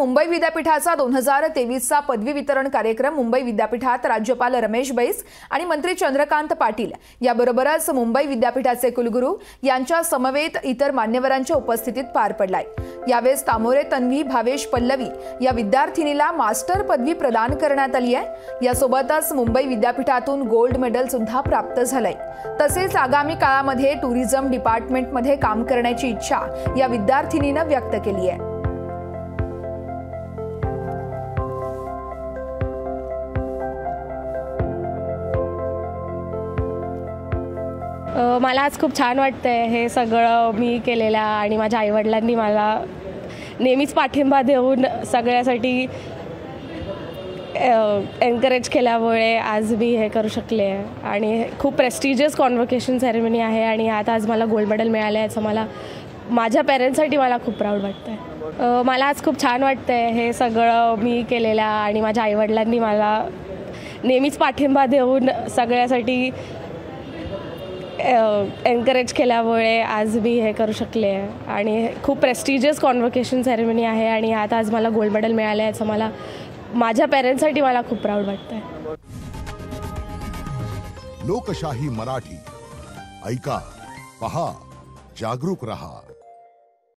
मुंबई विद्यापीठाचा 2023चा पदवी वितरण कार्यक्रम मुंबई विद्यापीठात राज्यपाल रमेश बैस आणि मंत्री चंद्रकांत पाटील याबरोबरच मुंबई विद्यापीठाचे कुलगुरू यांच्या समवेत इतर मान्यवरांच्या उपस्थितीत पार पडलाय। यावेळेस तामोरे तन्वी भावेश पल्लवी या विद्यार्थिनीला मास्टर पदवी प्रदान करण्यात आली आहे। यासोबतच मुंबई विद्यापीठातून गोल्ड मेडल सुद्धा प्राप्त झालंय। तसेच आगामी काळामध्ये टुरिझम डिपार्टमेंटमध्ये काम करण्याची इच्छा या विद्यार्थिनीने व्यक्त केली आहे। मला आज खूप छान वाटतंय। हे सगळं मी केलेला आणि माझ्या आईवडिलांनी मला नेहमीच पाठिंबा देऊन सगळ्यासाठी एनकरेज केल्यामुळे आज मी हे करू शकले आणि खूप प्रेस्टिजियस कॉन्व्होकेशन सेरेमनी आहे आणि यात आज मला गोल्ड मेडल मिळालं याचं मला माझ्या पेरेंट्ससाठी मला खूप प्राऊड वाटतंय। मला आज खूप छान वाटतंय। हे सगळं मी केलेला आणि माझ्या आईवडिलांनी मला नेहमीच पाठिंबा देऊन सगळ्यासाठी एनकरेज केल्यामुळे आज मी हे करू शकले आणि खूप प्रेस्टिजियस कॉन्व्होकेशन सेरेमनी आहे आणि यात आज मला गोल्ड मेडल मिळालं याचं मला माझ्या पेरेंट्ससाठी मला खूप प्राऊड वाटतंय। लोकशाही मराठी ऐका, पहा, जागरूक रहा।